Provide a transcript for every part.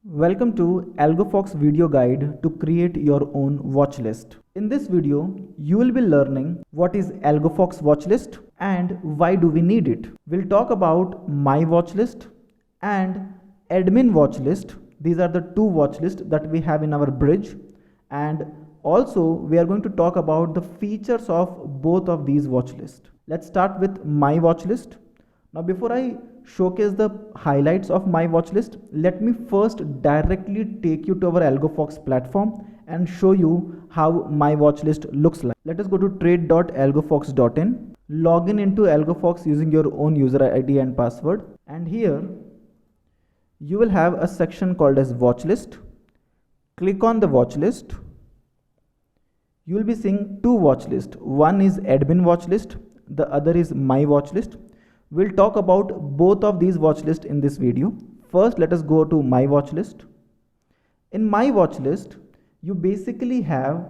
Welcome to AlgoFox video guide to create your own watch list. In this video, you will be learning what is AlgoFox watch list and why do we need it. We'll talk about my watch list and admin watch list. These are the two watch lists that we have in our bridge, and also we are going to talk about the features of both of these watch lists. Let's start with my watch list. Now before I showcase the highlights of my watch list, let me first directly take you to our AlgoFox platform and show you how my watch list looks like. Let us go to trade.algofox.in, log into AlgoFox using your own user ID and password, and here you will have a section called as watch list. Click on the watch list. You will be seeing two watch lists. One is admin watch list, the other is my watch list. We'll talk about both of these watch lists in this video. First, let us go to my watch list. In my watch list, you basically have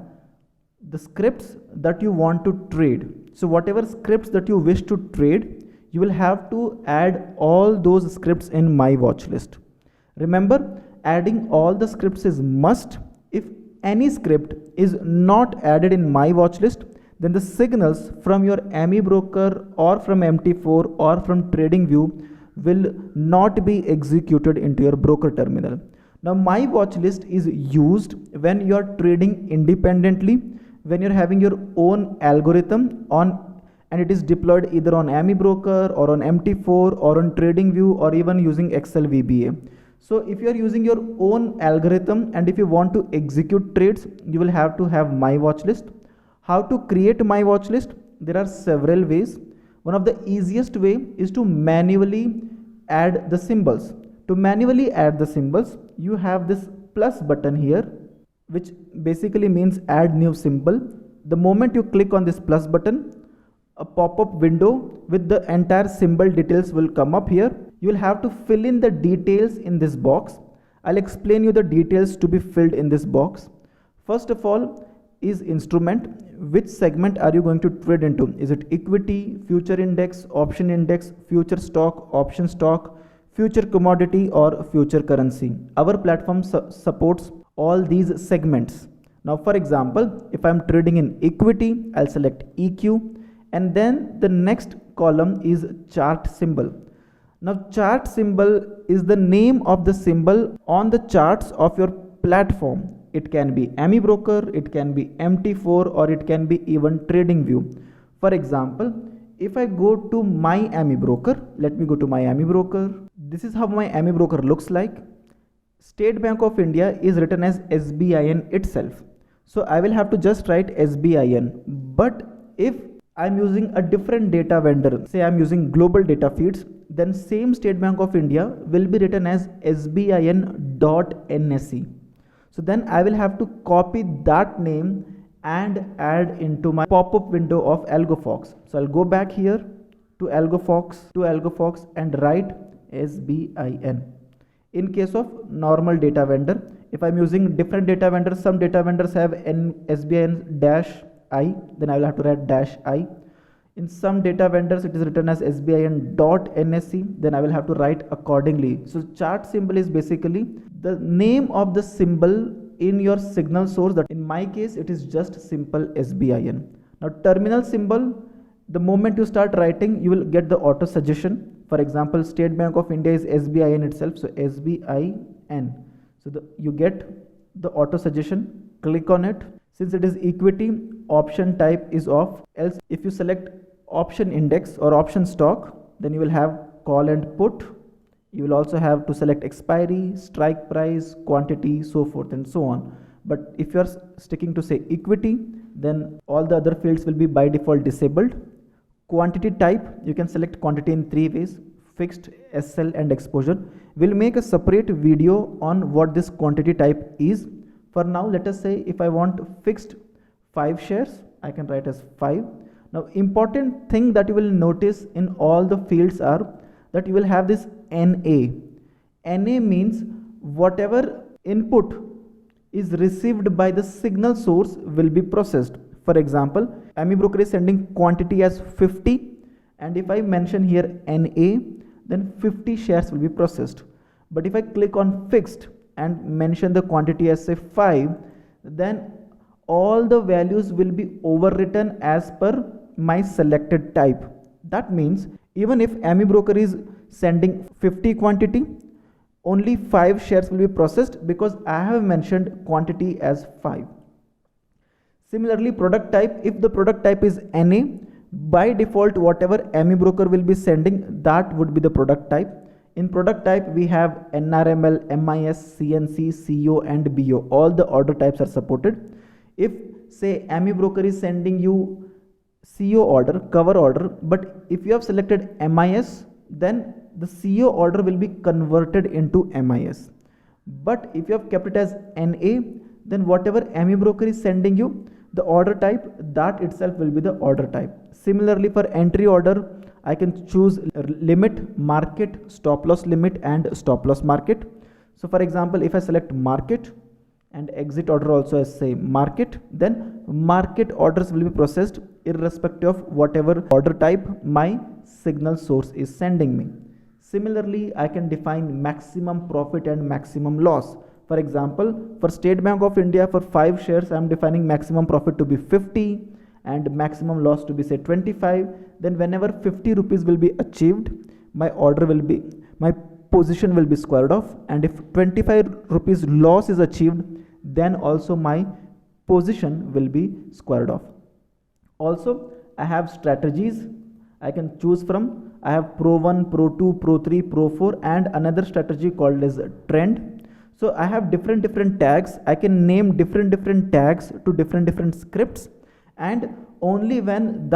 the scripts that you want to trade. So whatever scripts that you wish to trade, you will have to add all those scripts in my watch list. Remember, adding all the scripts is must. If any script is not added in my watch list, then the signals from your AMI broker or from MT4 or from TradingView will not be executed into your broker terminal. Now my watch list is used when you are trading independently, when you're having your own algorithm on and it is deployed either on AMI broker or on MT4 or on TradingView or even using Excel VBA. So if you are using your own algorithm and if you want to execute trades, you will have to have my watch list. How to create my watch list? There are several ways. One of the easiest way is to manually add the symbols. To manually add the symbols, you have this plus button here, which basically means add new symbol. The moment you click on this plus button, a pop-up window with the entire symbol details will come up here. You will have to fill in the details in this box. I'll explain you the details to be filled in this box. First of all is instrument. Which segment are you going to trade into? Is it equity, future index, option index, future stock, option stock, future commodity or future currency? Our platform supports all these segments. Now for example, if I'm trading in equity, I'll select EQ, and then the next column is chart symbol. Now chart symbol is the name of the symbol on the charts of your platform. It can be AMI broker, it can be MT4 or it can be even TradingView. For example, if I go to my AMI broker, let me go to my AMI broker. This is how my AMI broker looks like. State Bank of India is written as SBIN itself. So I will have to just write SBIN. But if I'm using a different data vendor, say I'm using global data feeds, then same State Bank of India will be written as SBIN.NSE. So then I will have to copy that name and add into my pop-up window of AlgoFox. So I'll go back here to AlgoFox and write SBIN. In case of normal data vendor, if I'm using different data vendors, some data vendors have SBIN-I, then I will have to write -I. In some data vendors, it is written as SBIN.NSE, then I will have to write accordingly. So chart symbol is basically the name of the symbol in your signal source. That in my case, it is just simple SBIN. Now terminal symbol, the moment you start writing, you will get the auto suggestion. For example, State Bank of India is SBIN itself, so SBIN. So you get the auto suggestion, click on it. Since it is equity, option type is off. Else if you select option index or option stock, then you will have call and put. You will also have to select expiry, strike price, quantity, so forth and so on. But if you are sticking to say equity, then all the other fields will be by default disabled. Quantity type, you can select quantity in three ways: fixed, SL and exposure. We'll make a separate video on what this quantity type is. For now, let us say if I want fixed 5 shares, I can write as 5. Now important thing that you will notice in all the fields are that you will have this NA. NA means whatever input is received by the signal source will be processed. For example, AMI broker is sending quantity as 50, and if I mention here NA, then 50 shares will be processed. But if I click on fixed, and mention the quantity as say 5, then all the values will be overwritten as per my selected type. That means even if AmiBroker is sending 50 quantity, only 5 shares will be processed because I have mentioned quantity as 5. Similarly, product type, if the product type is NA, by default whatever AmiBroker will be sending, that would be the product type. In product type we have NRML, MIS, CNC, CO and BO. All the order types are supported. If say AmiBroker is sending you CO order, cover order, but if you have selected MIS, then the CO order will be converted into MIS. But if you have kept it as NA, then whatever AmiBroker is sending you, the order type, that itself will be the order type. Similarly, for entry order, I can choose limit, market, stop loss limit and stop loss market. So for example, if I select market and exit order also as say market, then market orders will be processed irrespective of whatever order type my signal source is sending me. Similarly, I can define maximum profit and maximum loss. For example, for State Bank of India, for 5 shares, I am defining maximum profit to be 50 and maximum loss to be say 25. Then whenever 50 rupees will be achieved, my position will be squared off, and if 25 rupees loss is achieved, then also my position will be squared off. Also, I have strategies I can choose from. I have Pro 1, Pro 2, Pro 3, Pro 4 and another strategy called as trend. So I have different tags. I can name different tags to different scripts, and only when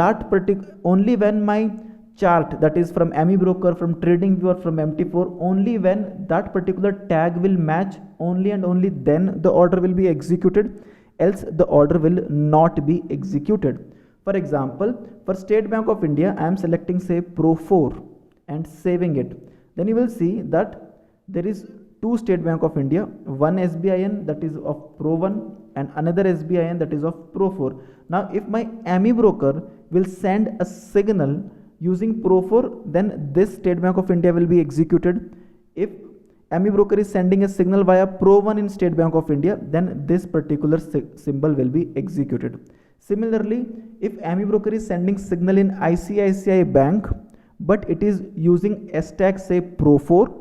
my chart, that is from AmiBroker, from TradingView or from MT4, only when that particular tag will match, only and only then the order will be executed, else the order will not be executed. For example, for State Bank of India, I am selecting say Pro 4 and saving it. Then you will see that there is 2 State Bank of India, one SBIN that is of Pro 1 and another SBIN that is of Pro 4. Now if my AmiBroker will send a signal using Pro 4, then this State Bank of India will be executed. If AmiBroker is sending a signal via Pro 1 in State Bank of India, then this particular symbol will be executed. Similarly, if AmiBroker is sending signal in ICICI Bank, but it is using S tag say Pro 4,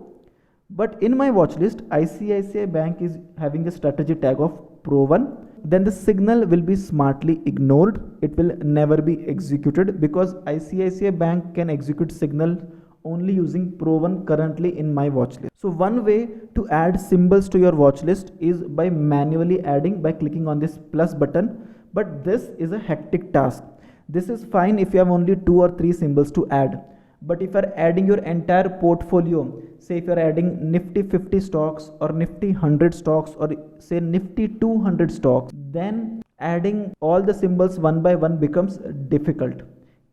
but in my watch list ICICI Bank is having a strategy tag of Pro 1, then the signal will be smartly ignored. It will never be executed because ICICI Bank can execute signal only using Pro 1 currently in my watch list. So one way to add symbols to your watch list is by manually adding by clicking on this plus button, but this is a hectic task. This is fine if you have only 2 or 3 symbols to add. But if you are adding your entire portfolio, say if you are adding Nifty 50 stocks or Nifty 100 stocks or say Nifty 200 stocks, then adding all the symbols one by one becomes difficult.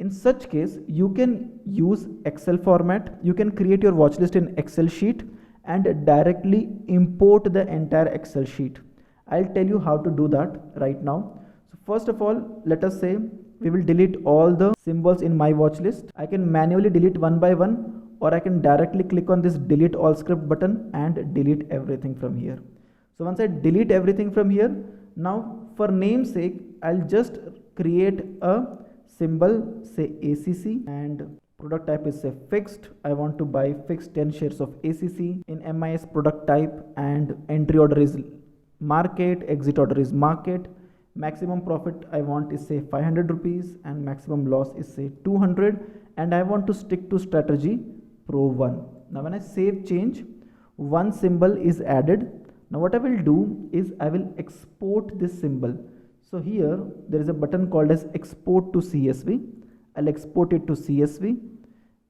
In such case, you can use Excel format. You can create your watch list in Excel sheet and directly import the entire Excel sheet. I'll tell you how to do that right now. So first of all, let us say we will delete all the symbols in my watch list. I can manually delete one by one, or I can directly click on this delete all script button and delete everything from here. So once I delete everything from here, now for namesake, I'll just create a symbol say ACC and product type is say fixed. I want to buy fixed 10 shares of ACC in MIS product type, and entry order is market, exit order is market. Maximum profit I want is say 500 rupees and maximum loss is say 200, and I want to stick to strategy Pro 1. Now when I save change, one symbol is added. Now what I will do is I will export this symbol. So here there is a button called as export to CSV. I'll export it to CSV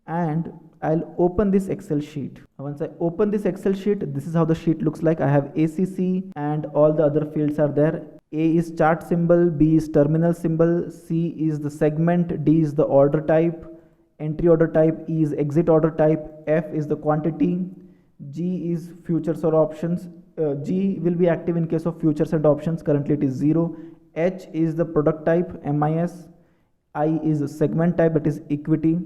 and I'll open this Excel sheet. Once I open this Excel sheet, this is how the sheet looks like. I have ACC and all the other fields are there. A is chart symbol, B is terminal symbol, C is the segment, D is the order type, entry order type, E is exit order type, F is the quantity, G is futures or options. G will be active in case of futures and options. Currently it is 0. H is the product type, MIS. I is segment type, that is equity,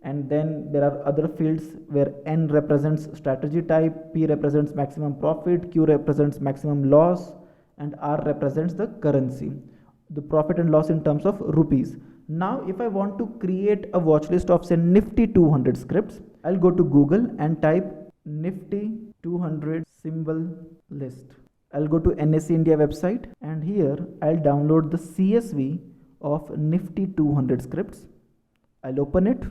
and then there are other fields where N represents strategy type, P represents maximum profit, Q represents maximum loss, and R represents the currency, the profit and loss in terms of rupees. Now if I want to create a watch list of say Nifty 200 scripts, I'll go to Google and type Nifty 200 symbol list. I'll go to NSE India website, and here I'll download the CSV of Nifty 200 scripts. I'll open it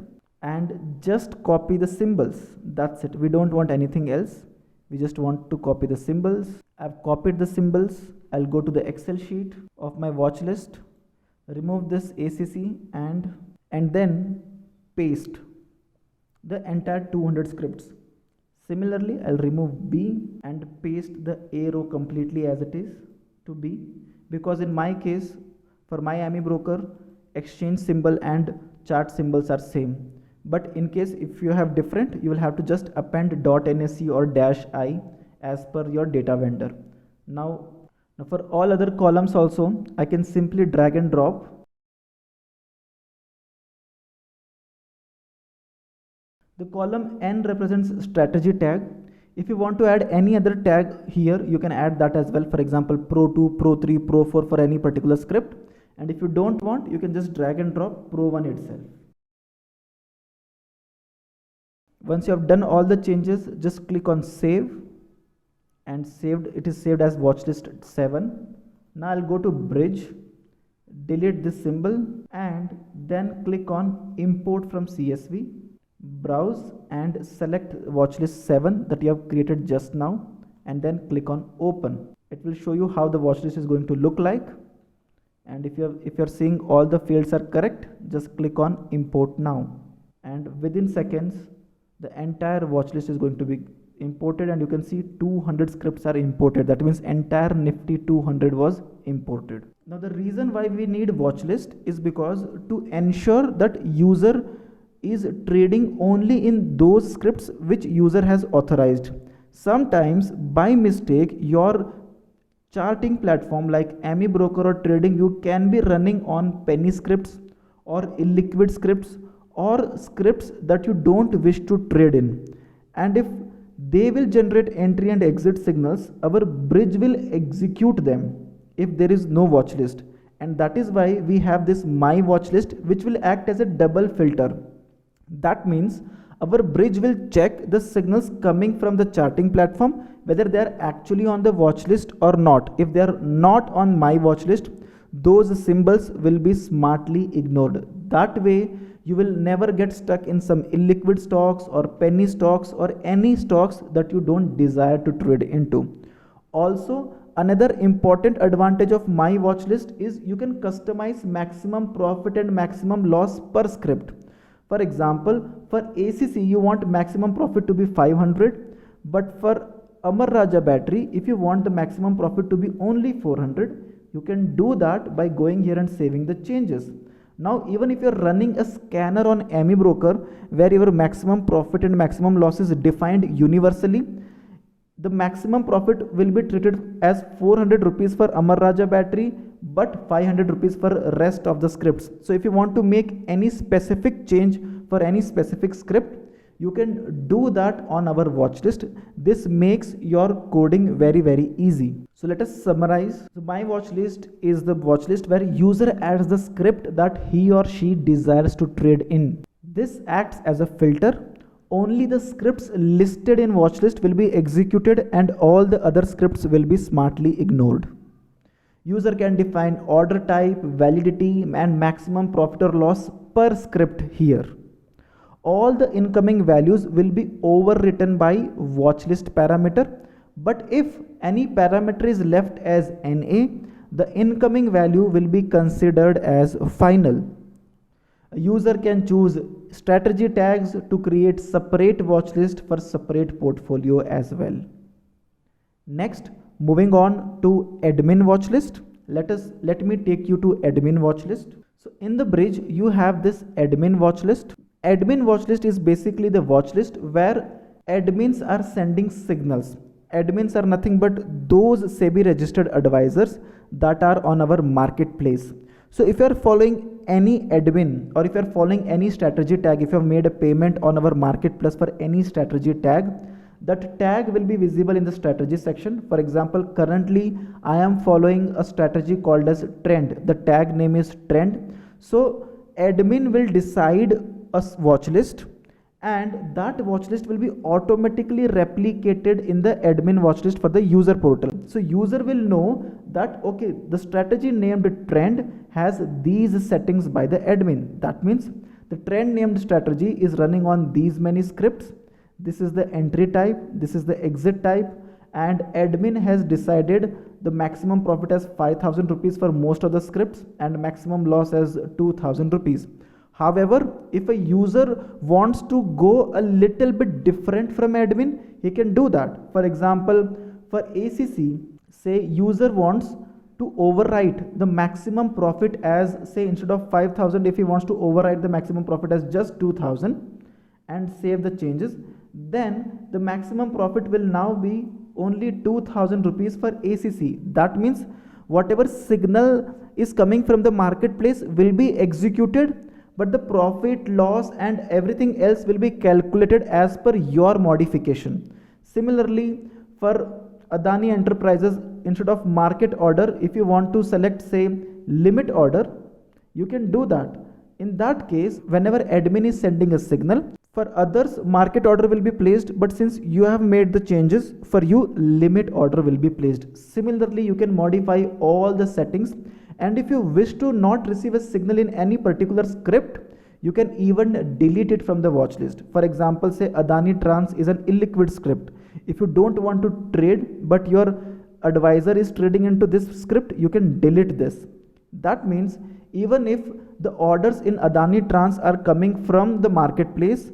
and just copy the symbols. That's it. We don't want anything else. We just want to copy the symbols. I've copied the symbols. I'll go to the Excel sheet of my watch list, remove this ACC and then paste the entire 200 scripts. Similarly, I'll remove B and paste the A row completely as it is to B, because in my case, for my AMI broker, exchange symbol and chart symbols are same. But in case if you have different, you will have to just append .NSE or -I as per your data vendor. Now for all other columns also, I can simply drag and drop. The column N represents strategy tag. If you want to add any other tag here, you can add that as well. For example, Pro 2, Pro 3, Pro 4 for any particular script. And if you don't want, you can just drag and drop Pro 1 itself. Once you have done all the changes, just click on save, and saved, it is saved as watchlist 7. Now I'll go to bridge, delete this symbol, and then click on import from CSV, browse and select watchlist 7 that you have created just now, and then click on open. It will show you how the watchlist is going to look like. And if you're seeing all the fields are correct, just click on import now, and within seconds the entire watch list is going to be imported, and you can see 200 scripts are imported. That means entire Nifty 200 was imported. Now the reason why we need watch list is because to ensure that user is trading only in those scripts which user has authorized. Sometimes by mistake your charting platform like AMI broker or TradingView can be running on penny scripts or illiquid scripts or scripts that you don't wish to trade in, and if they will generate entry and exit signals, our bridge will execute them if there is no watch list. And that is why we have this my watch list, which will act as a double filter. That means our bridge will check the signals coming from the charting platform whether they are actually on the watch list or not. If they are not on my watch list, those symbols will be smartly ignored. That way you will never get stuck in some illiquid stocks or penny stocks or any stocks that you don't desire to trade into. Also, another important advantage of my watch list is you can customize maximum profit and maximum loss per script. For example, for ACC you want maximum profit to be 500, but for Amar Raja battery, if you want the maximum profit to be only 400, you can do that by going here and saving the changes. Now even if you are running a scanner on AMI broker where your maximum profit and maximum loss is defined universally, the maximum profit will be treated as 400 rupees for Amar Raja battery but 500 rupees for rest of the scripts. So if you want to make any specific change for any specific script, you can do that on our watch list. This makes your coding very easy. So let us summarize. So my watch list is the watch list where user adds the script that he or she desires to trade in. This acts as a filter. Only the scripts listed in watch list will be executed and all the other scripts will be smartly ignored. User can define order type, validity and maximum profit or loss per script here. All the incoming values will be overwritten by watchlist parameter, but if any parameter is left as NA, the incoming value will be considered as final. A user can choose strategy tags to create separate watchlist for separate portfolio as well. Next, moving on to admin watchlist. Let me take you to admin watchlist. So in the bridge, you have this admin watchlist. Admin watchlist is basically the watchlist where admins are sending signals. Admins are nothing but those SEBI registered advisors that are on our marketplace. So if you are following any admin, or if you are following any strategy tag, if you have made a payment on our marketplace for any strategy tag, that tag will be visible in the strategy section. For example, currently I am following a strategy called as trend. The tag name is trend. So admin will decide a watch list, and that watch list will be automatically replicated in the admin watch list for the user portal. So user will know that okay, the strategy named trend has these settings by the admin. That means the trend named strategy is running on these many scripts. This is the entry type, this is the exit type, and admin has decided the maximum profit as 5,000 rupees for most of the scripts and maximum loss as 2,000 rupees. However, if a user wants to go a little bit different from admin, he can do that. For example, for ACC, say user wants to overwrite the maximum profit as, say, instead of 5,000, if he wants to overwrite the maximum profit as just 2,000 and save the changes, then the maximum profit will now be only 2,000 rupees for ACC. That means whatever signal is coming from the marketplace will be executed, but the profit, loss and everything else will be calculated as per your modification. Similarly, for Adani Enterprises, instead of market order, if you want to select, say, limit order, you can do that. In that case, whenever admin is sending a signal, for others market order will be placed, but since you have made the changes, for you limit order will be placed. Similarly, you can modify all the settings, and if you wish to not receive a signal in any particular script, you can even delete it from the watch list. For example, say Adani Trans is an illiquid script. If you don't want to trade but your advisor is trading into this script, you can delete this. That means even if the orders in Adani Trans are coming from the marketplace,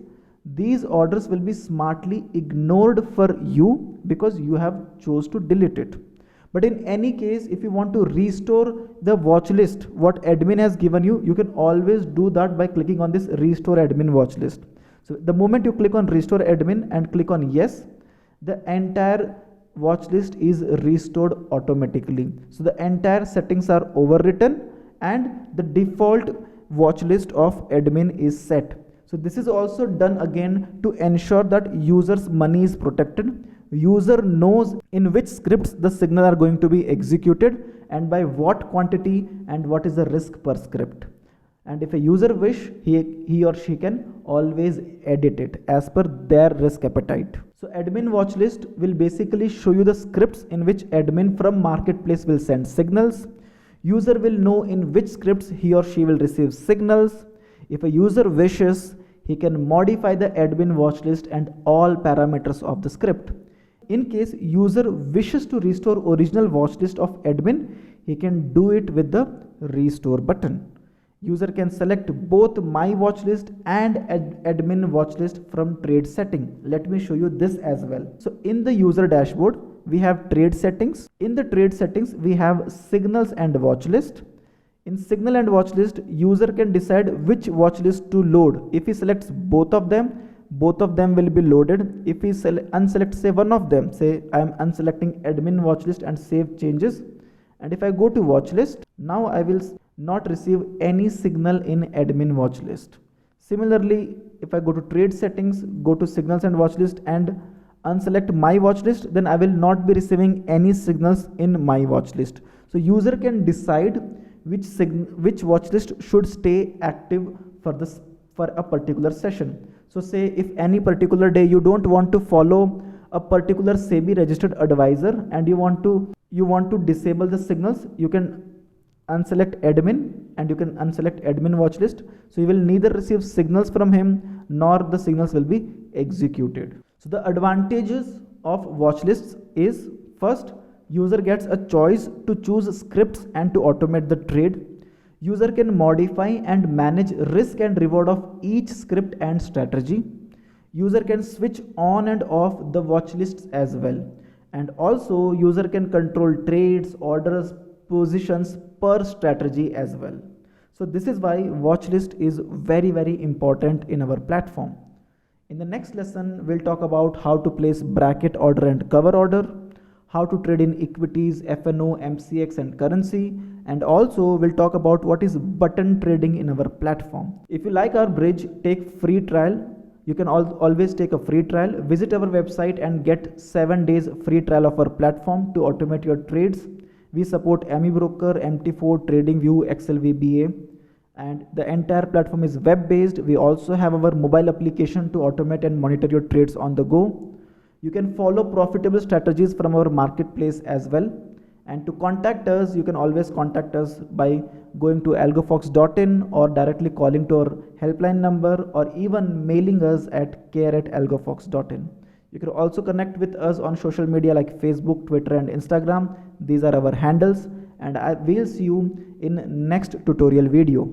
these orders will be smartly ignored for you because you have chose to delete it. But in any case, if you want to restore the watch list what admin has given you, you can always do that by clicking on this restore admin watch list. So the moment you click on restore admin and click on yes, the entire watch list is restored automatically. So the entire settings are overwritten and the default watch list of admin is set. So this is also done again to ensure that users' money is protected. User knows in which scripts the signal are going to be executed and by what quantity and what is the risk per script. And if a user wish, he or she can always edit it as per their risk appetite. So admin watch list will basically show you the scripts in which admin from marketplace will send signals. User will know in which scripts he or she will receive signals. If a user wishes, he can modify the admin watch list and all parameters of the script. In case user wishes to restore original watch list of admin, he can do it with the restore button. User can select both my watch list and admin watch list from trade setting. Let me show you this as well. So in the user dashboard, we have trade settings. In the trade settings, we have signals and watch list. In signal and watch list, user can decide which watch list to load. If he selects both of them will be loaded. If he unselect say one of them, say I am unselecting admin watch list and save changes, and if I go to watch list, now I will not receive any signal in admin watch list. Similarly, if I go to trade settings, go to signals and watch list and unselect my watch list, then I will not be receiving any signals in my watch list. So user can decide which watch list should stay active for a particular session. So say if any particular day you don't want to follow a particular SEBI registered advisor and you want to disable the signals, you can unselect admin and you can unselect admin watch list. So you will neither receive signals from him nor the signals will be executed. So the advantages of watch lists is, first, user gets a choice to choose scripts and to automate the trade. User can modify and manage risk and reward of each script and strategy. User can switch on and off the watch lists as well. And also user can control trades, orders, positions per strategy as well. So this is why watch list is very, very important in our platform. In the next lesson, we'll talk about how to place bracket order and cover order, how to trade in equities, FNO, MCX and currency, and also we'll talk about what is button trading in our platform. If you like our bridge, take free trial. You can always take a free trial. Visit our website and get 7 days free trial of our platform to automate your trades. We support AmiBroker, MT4, TradingView, XLVBA, and the entire platform is web based. We also have our mobile application to automate and monitor your trades on the go. You can follow profitable strategies from our marketplace as well. And to contact us, you can always contact us by going to algofox.in or directly calling to our helpline number or even mailing us at care@algofox.in. You can also connect with us on social media like Facebook, Twitter and Instagram. These are our handles, and I will see you in next tutorial video.